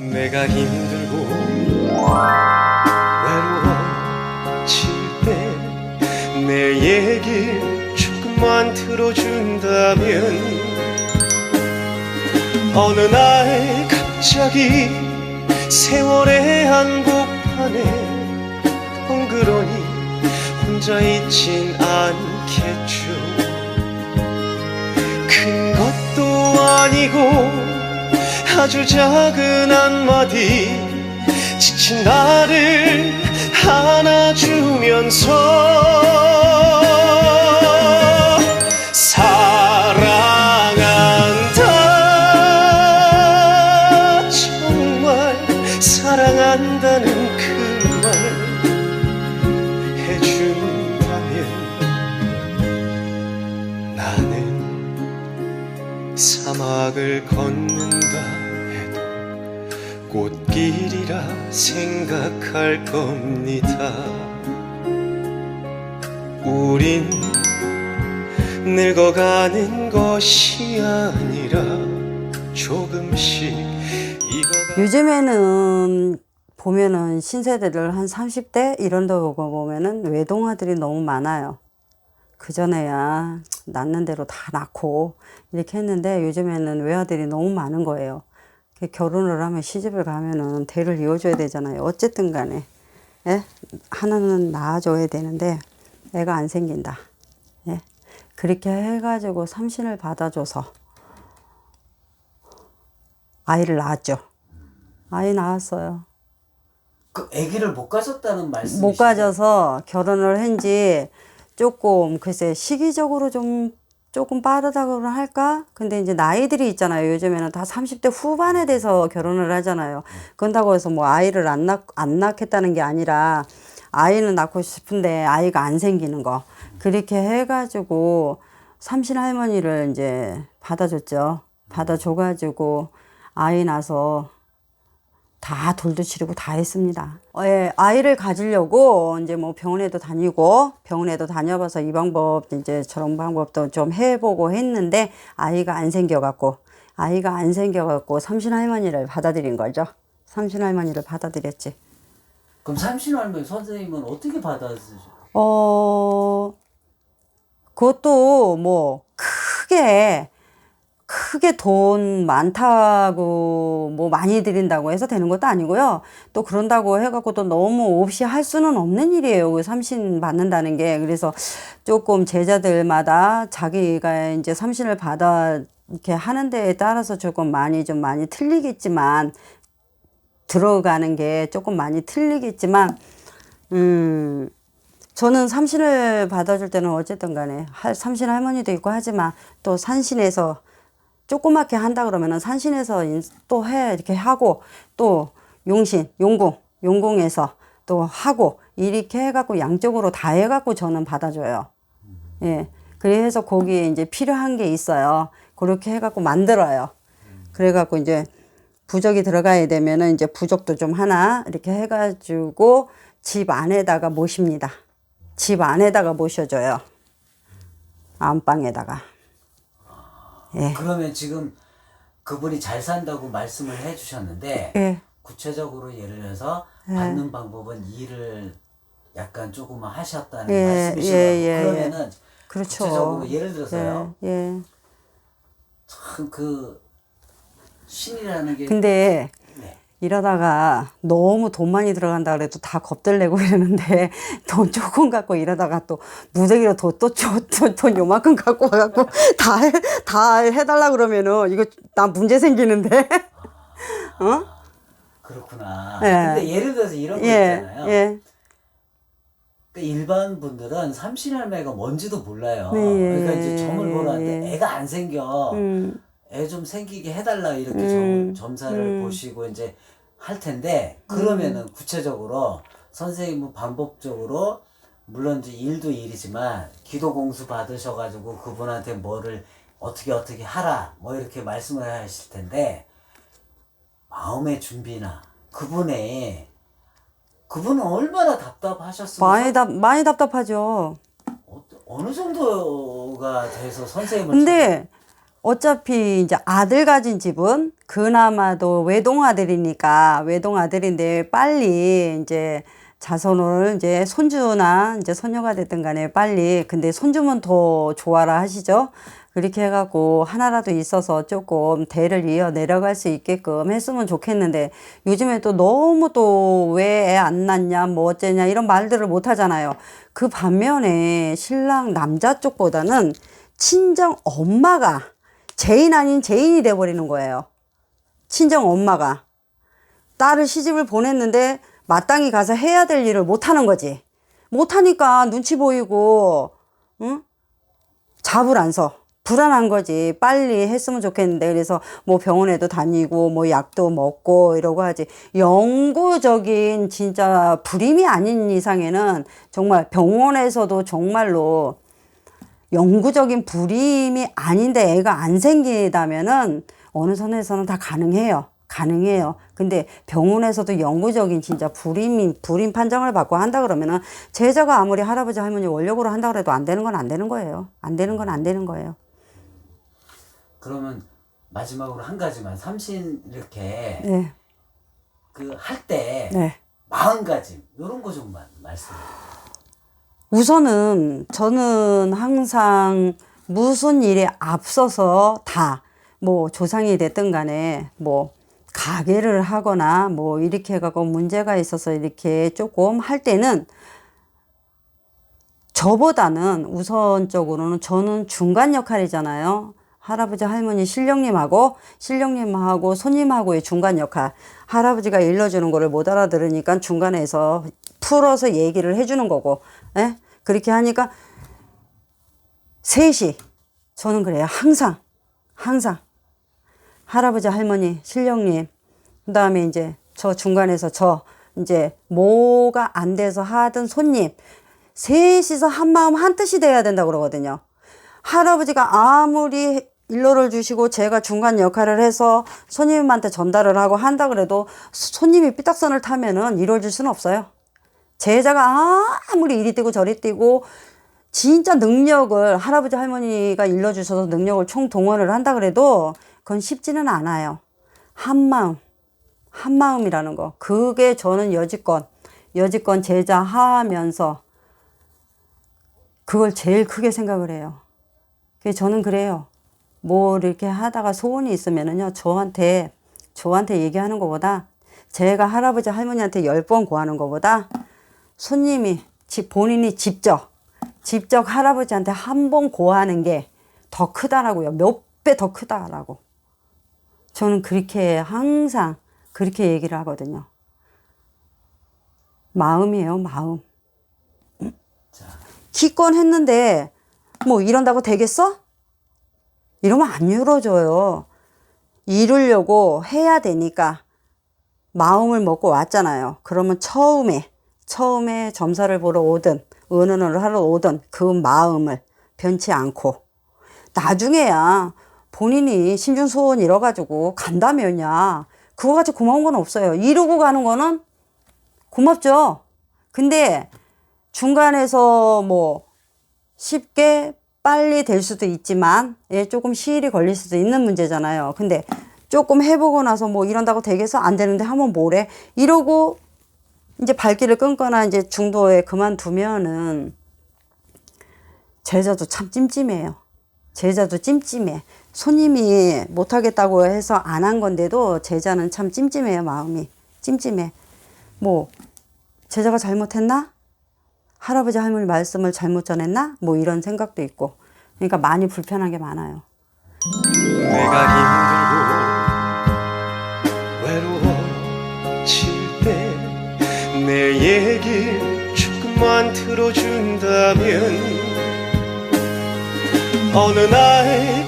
내가 힘들고 외로워질 때 내 얘기 조금만 들어준다면 어느 날 갑자기 세월의 한복판에 덩그러니 혼자 있진 않겠죠. 큰 것도 아니고 아주 작은 한마디 지친 나를 안아주면서 사랑한다, 정말 사랑한다는 그 말 해준다면 나는 사막을 걷는다 해도 꽃길이라 생각할 겁니다. 우린 늙어가는 것이 아니라 조금씩 익어가. 요즘에는 보면은 신세대들 한 30대 이런 데 보면은 외동아들이 너무 많아요. 그전에야 낳는 대로 다 낳고 이렇게 했는데 요즘에는 외아들이 너무 많은 거예요. 결혼을 하면 시집을 가면은 대를 이어줘야 되잖아요. 어쨌든 간에. 예? 하나는 낳아줘야 되는데 애가 안 생긴다. 예? 그렇게 해가지고 삼신을 받아줘서 아이를 낳았죠. 아이 낳았어요. 그 아기를 못 가졌다는 말씀이시죠? 못 가져서 결혼을 한지 조금 글쎄 시기적으로 좀 조금 빠르다고 할까? 근데 이제 나이들이 있잖아요. 요즘에는 다 30대 후반에 돼서 결혼을 하잖아요. 그런다고 해서 뭐 아이를 안 낳겠다는 게 아니라 아이는 낳고 싶은데 아이가 안 생기는 거. 그렇게 해가지고 삼신 할머니를 이제 받아줬죠. 받아줘가지고 아이 낳아서 다 돌도 치르고 다 했습니다. 예, 아이를 가지려고 이제 뭐 병원에도 다녀봐서 이 방법 이제 저런 방법도 좀 해보고 했는데 아이가 안 생겨갖고 삼신 할머니를 받아들인 거죠. 삼신 할머니를 받아들였지. 그럼 삼신 할머니 선생님은 어떻게 받아주세요? 그것도 뭐 크게 돈 많다고 뭐 많이 드린다고 해서 되는 것도 아니고요. 또 그런다고 해갖고 또 너무 없이 할 수는 없는 일이에요. 그 삼신 받는다는 게. 그래서 조금 제자들마다 자기가 이제 삼신을 받아 이렇게 하는 데에 따라서 조금 많이 틀리겠지만 들어가는 게 조금 많이 틀리겠지만 저는 삼신을 받아줄 때는 어쨌든 간에 삼신 할머니도 있고 하지만 또 산신에서 조그맣게 한다 그러면은 산신에서 또 이렇게 하고 또 용궁에서 또 하고 이렇게 해갖고 양쪽으로 다 해갖고 저는 받아줘요. 예. 그래서 거기에 이제 필요한 게 있어요. 그렇게 해갖고 만들어요. 그래갖고 이제 부적이 들어가야 되면은 이제 부적도 좀 하나 이렇게 해가지고 집 안에다가 모십니다. 집 안에다가 모셔줘요. 안방에다가. 예. 그러면 지금 그분이 잘 산다고 말씀을 해주셨는데 예. 구체적으로 예를 들어서 예. 받는 방법은 일을 약간 조금만 하셨다는 예, 말씀이시고 예. 그러면은 그렇죠. 구체적으로 예를 들어서요. 예. 참 그 신이라는 게 근데 네. 이러다가 너무 돈 많이 들어간다 그래도 다 겁들내고 이러는데 돈 조금 갖고 이러다가 또 무더기로 돈 요만큼 갖고 와갖고 다 해달라 그러면은 이거 나 문제 생기는데. 어? 그렇구나. 예. 근데 예를 들어서 이런 거 있잖아요. 예. 그러니까 일반 분들은 삼신할매가 뭔지도 몰라요. 네, 그러니까 이제 점을 보러 왔는데 예. 애가 안 생겨. 애 좀 생기게 해달라 이렇게 점사를 보시고 이제 할 텐데 그러면은 구체적으로 선생님은 반복적으로 물론 이제 일도 일이지만 기도 공수 받으셔가지고 그분한테 뭐를 어떻게 하라 뭐 이렇게 말씀을 하실 텐데 마음의 준비나 그분은 얼마나 답답하셨으면 많이 답답하죠. 어느 정도가 돼서 선생님을 근데 어차피 이제 아들 가진 집은 그나마도 외동아들이니까, 외동아들인데 빨리 이제 자손을 이제 손주나 이제 손녀가 됐든 간에 빨리, 근데 손주면 더 좋아라 하시죠. 그렇게 해갖고 하나라도 있어서 조금 대를 이어 내려갈 수 있게끔 했으면 좋겠는데, 요즘에 또 너무 또 왜 애 안 낳냐 뭐 어쩌냐 이런 말들을 못 하잖아요. 그 반면에 신랑 남자 쪽보다는 친정 엄마가 죄인 아닌 죄인이 돼버리는 거예요. 친정 엄마가 딸을 시집을 보냈는데 마땅히 가서 해야 될 일을 못하는 거지. 못하니까 눈치 보이고, 응? 잡을 안 서. 불안한 거지. 빨리 했으면 좋겠는데, 그래서 뭐 병원에도 다니고 뭐 약도 먹고 이러고 하지. 영구적인 진짜 불임이 아닌 이상에는 정말 병원에서도 정말로 영구적인 불임이 아닌데 애가 안 생기다면은 어느 선에서는 다 가능해요. 가능해요. 근데 병원에서도 영구적인 진짜 불임 판정을 받고 한다 그러면은, 제자가 아무리 할아버지 할머니 원력으로 한다 그래도 안 되는 건 안 되는 거예요. 안 되는 건 안 되는 거예요. 그러면 마지막으로 한 가지만, 삼신 이렇게 네. 그 할 때 네. 마음가짐 이런 거 좀 말씀해. 우선은 저는 항상 무슨 일에 앞서서 다 뭐 조상이 됐든 간에 뭐 가게를 하거나 뭐 이렇게 해갖고 문제가 있어서 이렇게 조금 할 때는, 저보다는 우선적으로는 저는 중간 역할이잖아요. 할아버지 할머니 신령님하고 손님하고의 중간 역할. 할아버지가 일러주는 거를 못 알아들으니까 중간에서 풀어서 얘기를 해주는 거고, 예? 그렇게 하니까 셋이, 저는 그래요. 항상 할아버지 할머니 신령님, 그 다음에 이제 저 중간에서 저 이제 뭐가 안 돼서 하던 손님, 셋이서 한 마음 한 뜻이 돼야 된다고 그러거든요. 할아버지가 아무리 일러를 주시고 제가 중간 역할을 해서 손님한테 전달을 하고 한다 그래도 손님이 삐딱선을 타면은 이루어질 수는 없어요. 제자가 아무리 이리 뛰고 저리 뛰고 진짜 능력을 할아버지 할머니가 일러주셔서 능력을 총동원을 한다 그래도 그건 쉽지는 않아요. 한마음이라는 거. 그게 저는 여지껏 제자 하면서 그걸 제일 크게 생각을 해요. 그래서 저는 그래요. 뭐 이렇게 하다가 소원이 있으면은요, 저한테 얘기하는 것보다, 제가 할아버지 할머니한테 10번 구하는 것보다 손님이 본인이 직접 할아버지한테 한 번 고하는 게 더 크다라고요. 몇 배 더 크다라고. 저는 그렇게 항상 그렇게 얘기를 하거든요. 마음이에요, 마음. 기껏 했는데 뭐 이런다고 되겠어? 이러면 안 이루어져요. 이루려고 해야 되니까 마음을 먹고 왔잖아요. 그러면 처음에 점사를 보러 오든 의논을 하러 오든 그 마음을 변치 않고, 나중에야 본인이 심중소원 이뤄가지고 간다면야 그거 가지고 고마운 건 없어요. 이루고 가는 거는 고맙죠. 근데 중간에서 뭐 쉽게 빨리 될 수도 있지만 조금 시일이 걸릴 수도 있는 문제잖아요. 근데 조금 해보고 나서 뭐 이런다고 되겠어? 안 되는데 하면 뭐래? 이러고 이제 발길을 끊거나 이제 중도에 그만두면은 제자도 참 찜찜해요. 제자도 찜찜해. 손님이 못하겠다고 해서 안 한 건데도 제자는 참 찜찜해요. 마음이 찜찜해. 뭐 제자가 잘못했나? 할아버지 할머니 말씀을 잘못 전했나? 뭐 이런 생각도 있고. 그러니까 많이 불편한 게 많아요. 내가 힘들고 외로워질 때 내 얘기 조금만 들어준다면 어느 날